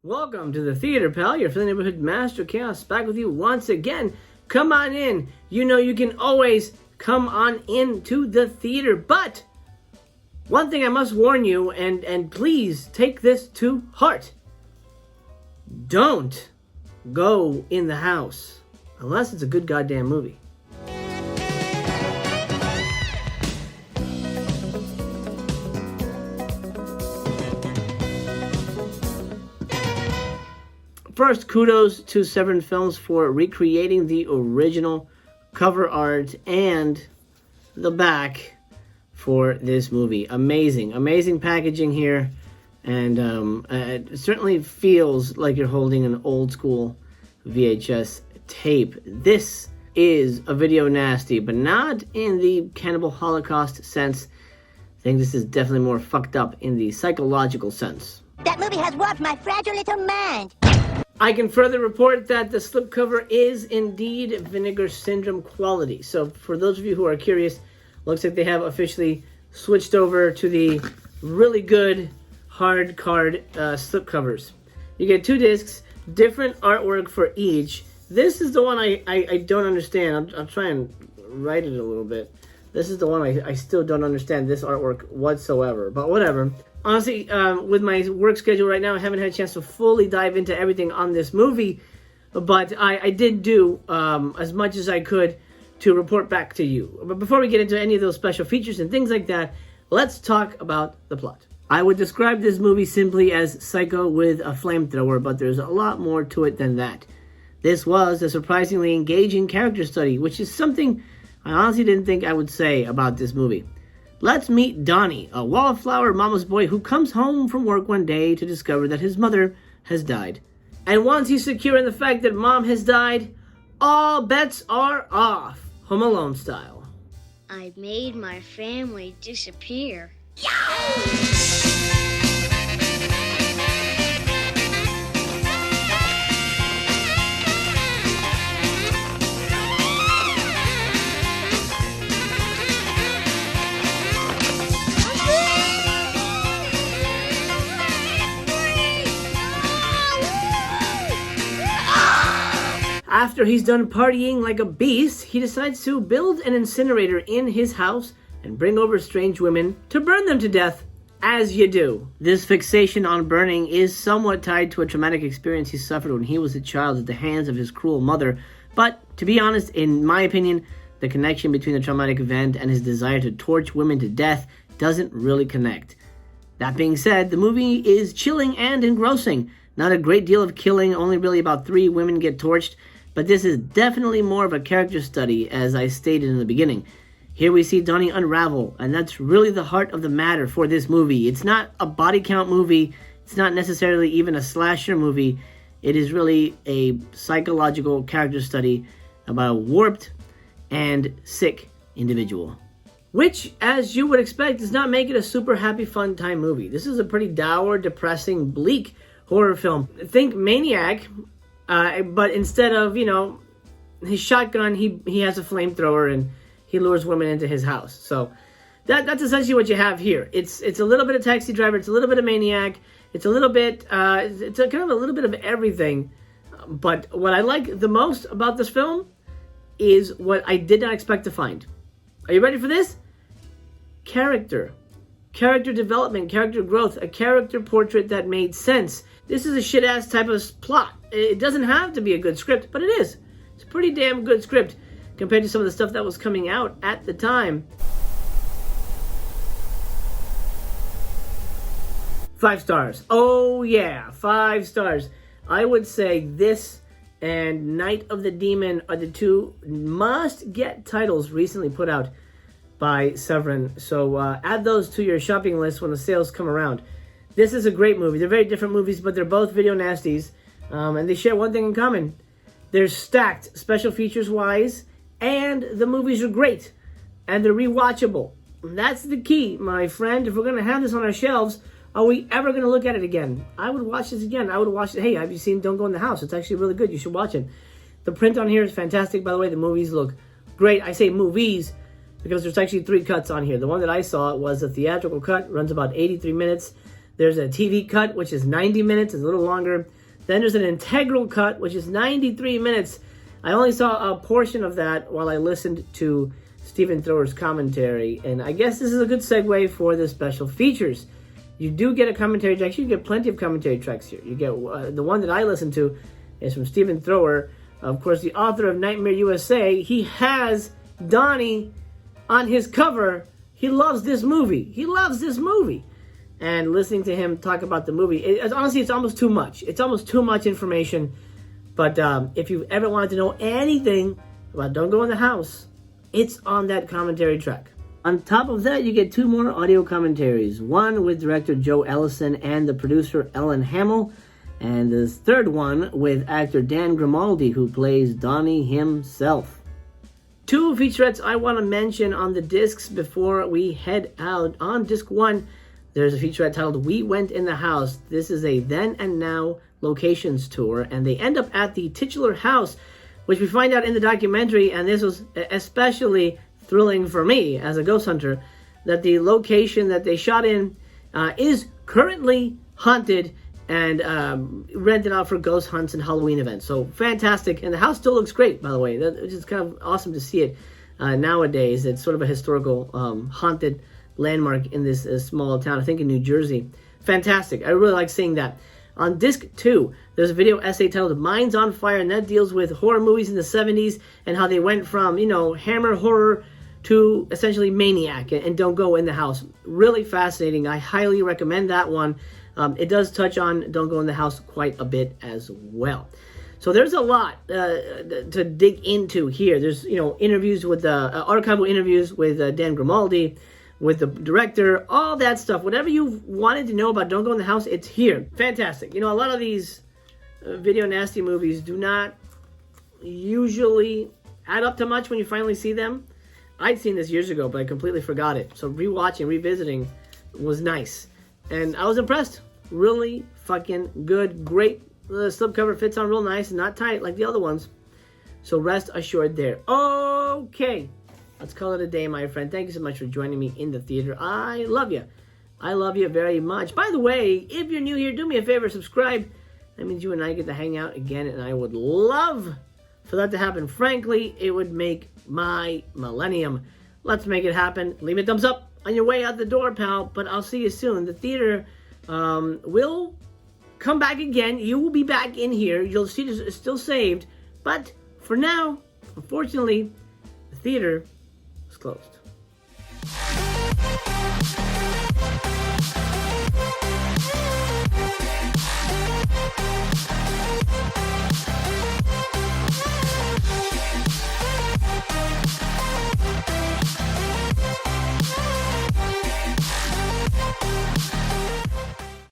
Welcome to the theater, pal. Your friendly neighborhood master chaos back with you once again. Come on in. You know you can always come on into the theater. But one thing I must warn you, and please take this to heart. Don't go in the house unless it's a good goddamn movie. First, kudos to Severin Films for recreating the original cover art and the back for this movie. Amazing packaging here, and it certainly feels like you're holding an old school VHS tape. This is a video nasty, but not in the cannibal holocaust sense. I think this is definitely more fucked up in the psychological sense. That movie has warped my fragile little mind. I can further report that the slipcover is indeed Vinegar Syndrome quality. So for those of you who are curious, looks like they have officially switched over to the really good hard card slipcovers. You get 2 discs, different artwork for each. This is the one I don't understand. I'll try and write it a little bit. This is the one I still don't understand this artwork whatsoever, but whatever. Honestly, with my work schedule right now, I haven't had a chance to fully dive into everything on this movie, but I did do as much as I could to report back to you. But before we get into any of those special features and things like that, let's talk about the plot. I would describe this movie simply as Psycho with a flamethrower, but there's a lot more to it than that. This was a surprisingly engaging character study, which is something I honestly didn't think I would say about this movie. Let's meet Donnie, a wallflower mama's boy who comes home from work one day to discover that his mother has died. And once he's secure in the fact that mom has died, all bets are off, Home Alone style. I made my family disappear. After he's done partying like a beast, he decides to build an incinerator in his house and bring over strange women to burn them to death, as you do. This fixation on burning is somewhat tied to a traumatic experience he suffered when he was a child at the hands of his cruel mother, but to be honest, in my opinion, the connection between the traumatic event and his desire to torch women to death doesn't really connect. That being said, the movie is chilling and engrossing. Not a great deal of killing, only really about 3 women get torched, but this is definitely more of a character study, as I stated in the beginning. Here we see Donnie unravel, and that's really the heart of the matter for this movie. It's not a body count movie. It's not necessarily even a slasher movie. It is really a psychological character study about a warped and sick individual. Which, as you would expect, does not make it a super happy fun time movie. This is a pretty dour, depressing, bleak horror film. Think Maniac, but instead of, his shotgun, he has a flamethrower and he lures women into his house. So that's essentially what you have here. It's a little bit of Taxi Driver, it's a little bit of Maniac, it's a little bit, it's a kind of a little bit of everything. But what I like the most about this film is what I did not expect to find. Are you ready for this? Character development, character growth, a character portrait that made sense. This is a shit-ass type of plot. It doesn't have to be a good script, but it is. It's a pretty damn good script compared to some of the stuff that was coming out at the time. 5 stars. Oh yeah, 5 stars. I would say this and Night of the Demon are the 2 must-get titles recently put out by Severin. So add those to your shopping list when the sales come around. This is a great movie. They're very different movies, but they're both video nasties. And they share one thing in common. They're stacked special features-wise, and the movies are great. And they're rewatchable. That's the key, my friend. If we're going to have this on our shelves, are we ever going to look at it again? I would watch this again. I would watch it. Hey, have you seen Don't Go in the House? It's actually really good. You should watch it. The print on here is fantastic. By the way, the movies look great. I say movies because there's actually 3 cuts on here. The one that I saw was a theatrical cut. Runs about 83 minutes. There's a TV cut, which is 90 minutes, it's a little longer. Then there's an integral cut, which is 93 minutes. I only saw a portion of that while I listened to Stephen Thrower's commentary, and I guess this is a good segue for the special features. You do get a commentary track. You get plenty of commentary tracks here. You get the one that I listened to is from Stephen Thrower, of course, the author of Nightmare USA. He has Donnie on his cover. He loves this movie. He loves this movie. And listening to him talk about the movie, honestly, it's almost too much. It's almost too much information. But if you've ever wanted to know anything about Don't Go in the House, it's on that commentary track. On top of that, you get 2 more audio commentaries. One with director Joe Ellison and the producer Ellen Hamill. And the third one with actor Dan Grimaldi, who plays Donnie himself. 2 featurettes I want to mention on the discs before we head out. On disc 1, there's a featurette titled We Went in the House. This is a then and now locations tour, and they end up at the titular house, which we find out in the documentary, and this was especially thrilling for me as a ghost hunter, that the location that they shot in is currently haunted and rented out for ghost hunts and Halloween events. So fantastic, and the house still looks great, by the way. It's just kind of awesome to see it nowadays. It's sort of a historical haunted landmark in this small town, I think in New Jersey. Fantastic. I really like seeing that. On disc 2, there's a video essay titled Minds on Fire, and that deals with horror movies in the 70s and how they went from, hammer horror to essentially Maniac and Don't Go in the House. Really fascinating. I highly recommend that one. It does touch on Don't Go in the House quite a bit as well. So there's a lot to dig into here. There's, interviews with archival interviews with Dan Grimaldi, with the director, all that stuff. Whatever you've wanted to know about Don't Go in the House, it's here. Fantastic. A lot of these video nasty movies do not usually add up to much when you finally see them. I'd seen this years ago, but I completely forgot it. So rewatching, revisiting was nice. And I was impressed. Really fucking good. Great. The slipcover fits on real nice and not tight like the other ones. So rest assured there. Okay. Let's call it a day, my friend. Thank you so much for joining me in the theater. I love you. I love you very much. By the way, if you're new here, do me a favor, subscribe. That means you and I get to hang out again, and I would love for that to happen. Frankly, it would make my millennium. Let's make it happen. Leave me a thumbs up on your way out the door, pal. But I'll see you soon. The theater will come back again. You will be back in here. You'll see it's still saved. But for now, unfortunately, the theater is closed.